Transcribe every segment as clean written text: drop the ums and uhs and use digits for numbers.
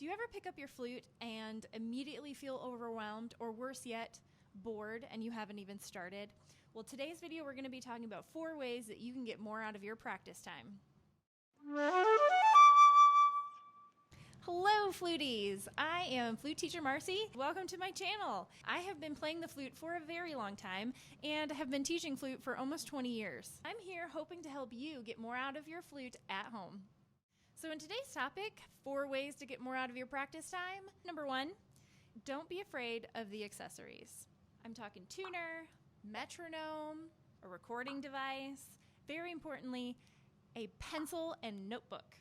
Do you ever pick up your flute and immediately feel overwhelmed, or worse yet, bored, and you haven't even started? Well, today's video we're going to be talking about 4 ways that you can get more out of your practice time. Hello, fluties! I am flute teacher Marcie. Welcome to my channel. I have been playing the flute for a very long time and have been teaching flute for almost 20 years. I'm here hoping to help you get more out of your flute at home. So in today's topic, 4 ways to get more out of your practice time. Number 1, don't be afraid of the accessories. I'm talking tuner, metronome, a recording device, very importantly, a pencil and notebook.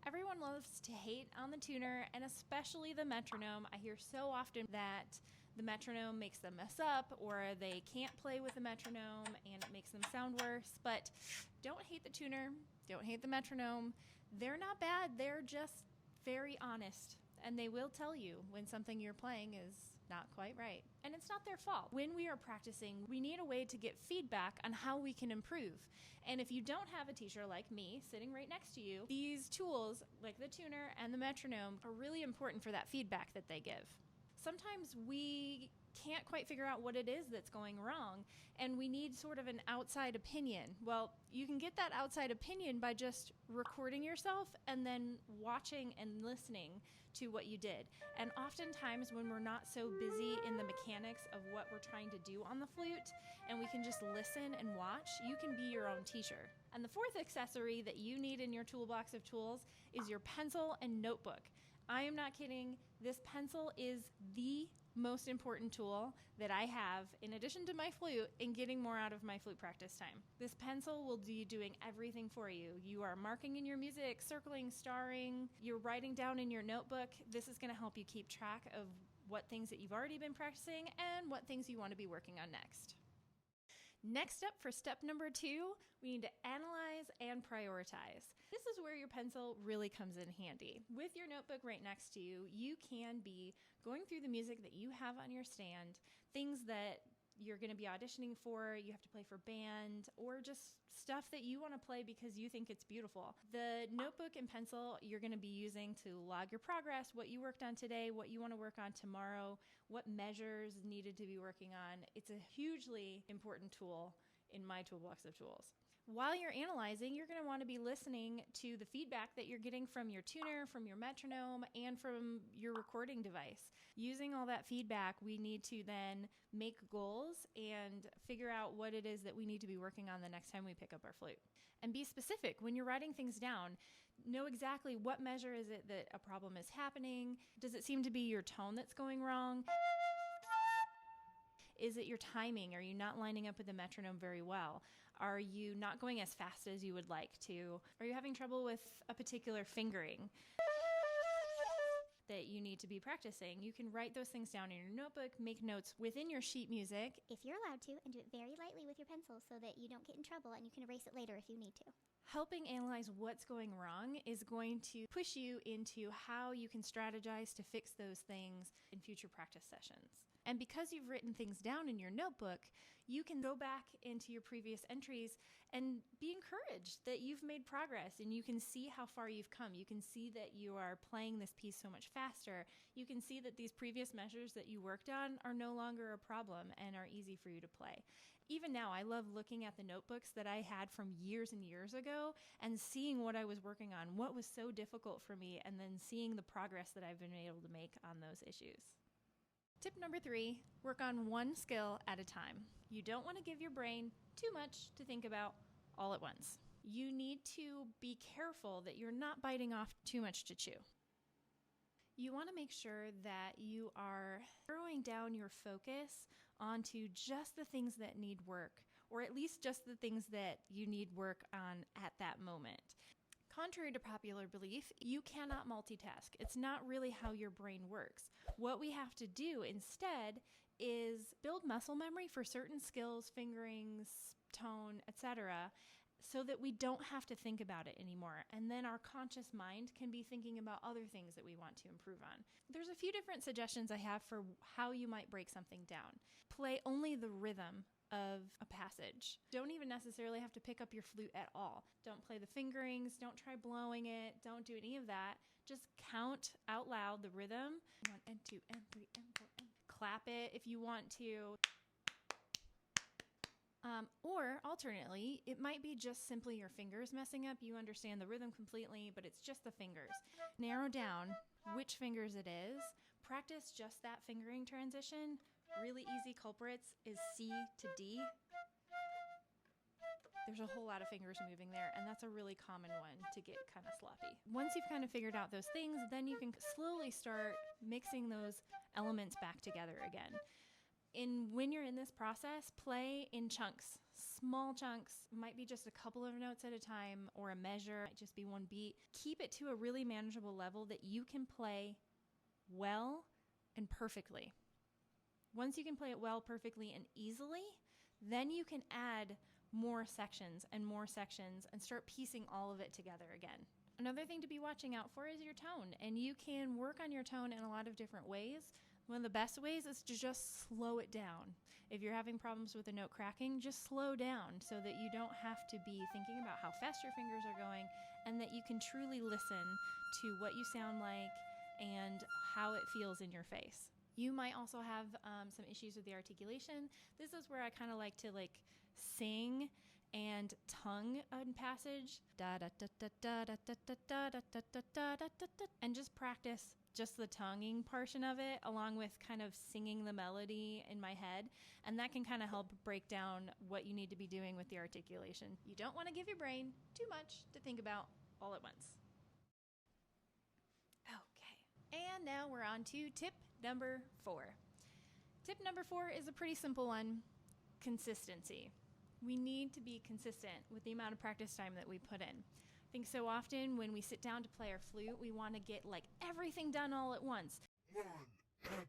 Everyone loves to hate on the tuner and especially the metronome. I hear so often that the metronome makes them mess up or they can't play with the metronome and it makes them sound worse. But don't hate the tuner, don't hate the metronome. They're not bad, they're just very honest. And they will tell you when something you're playing is not quite right. And it's not their fault. When we are practicing, we need a way to get feedback on how we can improve. And if you don't have a teacher like me sitting right next to you, these tools like the tuner and the metronome are really important for that feedback that they give. Sometimes we can't quite figure out what it is that's going wrong, and we need sort of an outside opinion. Well, you can get that outside opinion by just recording yourself and then watching and listening to what you did. And oftentimes when we're not so busy in the mechanics of what we're trying to do on the flute, and we can just listen and watch, you can be your own teacher. And the 4th accessory that you need in your toolbox of tools is your pencil and notebook. I am not kidding. This pencil is the most important tool that I have, in addition to my flute, in getting more out of my flute practice time. This pencil will be doing everything for you. You are marking in your music, circling, starring, you're writing down in your notebook. This is going to help you keep track of what things that you've already been practicing and what things you want to be working on next. Next up, for step number 2, we need to analyze and prioritize. This is where your pencil really comes in handy. With your notebook right next to you, you can be going through the music that you have on your stand, things that you're going to be auditioning for, you have to play for band, or just stuff that you want to play because you think it's beautiful. The notebook and pencil you're going to be using to log your progress, what you worked on today, what you want to work on tomorrow, what measures needed to be working on. It's a hugely important tool in my toolbox of tools. While you're analyzing, you're going to want to be listening to the feedback that you're getting from your tuner, from your metronome, and from your recording device. Using all that feedback, we need to then make goals and figure out what it is that we need to be working on the next time we pick up our flute. And be specific. When you're writing things down, know exactly what measure is it that a problem is happening. Does it seem to be your tone that's going wrong? Is it your timing? Are you not lining up with the metronome very well? Are you not going as fast as you would like to? Are you having trouble with a particular fingering that you need to be practicing? You can write those things down in your notebook, make notes within your sheet music. If you're allowed to, and do it very lightly with your pencil so that you don't get in trouble and you can erase it later if you need to. Helping analyze what's going wrong is going to push you into how you can strategize to fix those things in future practice sessions. And because you've written things down in your notebook, you can go back into your previous entries and be encouraged that you've made progress and you can see how far you've come. You can see that you are playing this piece so much faster. You can see that these previous measures that you worked on are no longer a problem and are easy for you to play. Even now, I love looking at the notebooks that I had from years and years ago and seeing what I was working on, what was so difficult for me, and then seeing the progress that I've been able to make on those issues. Tip number 3, work on one skill at a time. You don't want to give your brain too much to think about all at once. You need to be careful that you're not biting off too much to chew. You want to make sure that you are narrowing down your focus onto just the things that need work, or at least just the things that you need work on at that moment. Contrary to popular belief, you cannot multitask. It's not really how your brain works. What we have to do instead is build muscle memory for certain skills, fingerings, tone, etc., so that we don't have to think about it anymore. And then our conscious mind can be thinking about other things that we want to improve on. There's a few different suggestions I have for how you might break something down. Play only the rhythm of a passage. Don't even necessarily have to pick up your flute at all. Don't play the fingerings. Don't try blowing it. Don't do any of that. Just count out loud the rhythm. 1 and 2 and 3 and 4 and clap it if you want to. Or alternately, it might be just simply your fingers messing up. You understand the rhythm completely, but it's just the fingers. Narrow down which fingers it is. Practice just that fingering transition. Really easy culprits is C to D. There's a whole lot of fingers moving there, and that's a really common one to get kind of sloppy. Once you've kind of figured out those things, then you can slowly start mixing those elements back together again. When you're in this process, play in chunks, small chunks, might be just a couple of notes at a time or a measure, might just be one beat. Keep it to a really manageable level that you can play well and perfectly. Once you can play it well, perfectly, and easily, then you can add more sections and start piecing all of it together again. Another thing to be watching out for is your tone, and you can work on your tone in a lot of different ways. One of the best ways is to just slow it down. If you're having problems with a note cracking, just slow down so that you don't have to be thinking about how fast your fingers are going, and that you can truly listen to what you sound like and how it feels in your face. You might also have some issues with the articulation. This is where I kind of like to sing and tongue a passage, and just practice just the tonguing portion of it along with kind of singing the melody in my head, and that can kind of help break down what you need to be doing with the articulation. You don't want to give your brain too much to think about all at once. Okay, and now we're on to tip number 4. Tip number 4 is a pretty simple one: consistency. We need to be consistent with the amount of practice time that we put in. I think so often when we sit down to play our flute, we want to get everything done all at once. One epic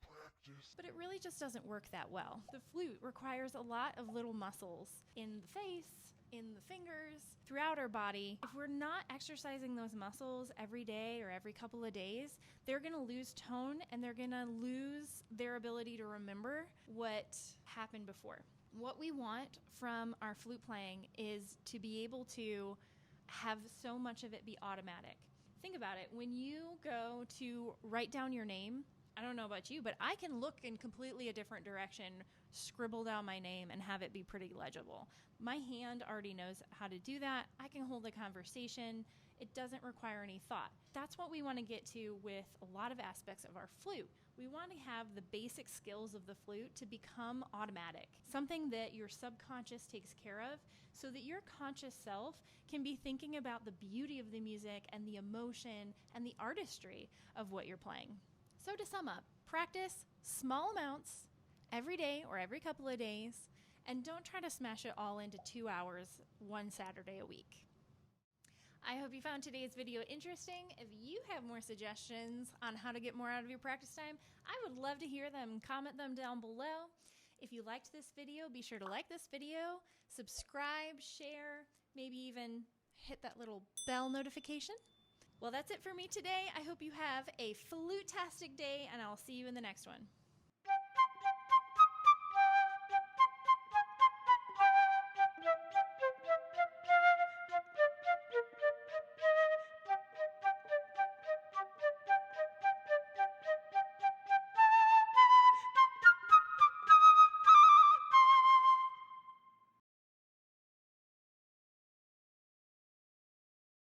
practice. But it really just doesn't work that well. The flute requires a lot of little muscles in the face, in the fingers, throughout our body. If we're not exercising those muscles every day or every couple of days, they're going to lose tone and they're going to lose their ability to remember what happened before. What we want from our flute playing is to be able to have so much of it be automatic. Think about it. When you go to write down your name, I don't know about you, but I can look in completely a different direction, scribble down my name, and have it be pretty legible. My hand already knows how to do that. I can hold a conversation. It doesn't require any thought. That's what we want to get to with a lot of aspects of our flute. We want to have the basic skills of the flute to become automatic, something that your subconscious takes care of so that your conscious self can be thinking about the beauty of the music and the emotion and the artistry of what you're playing. So to sum up, practice small amounts every day or every couple of days, and don't try to smash it all into 2 hours one Saturday a week. I hope you found today's video interesting. If you have more suggestions on how to get more out of your practice time, I would love to hear them. Comment them down below. If you liked this video, be sure to like this video, subscribe, share, maybe even hit that little bell notification. Well, that's it for me today. I hope you have a flute-tastic day, and I'll see you in the next one.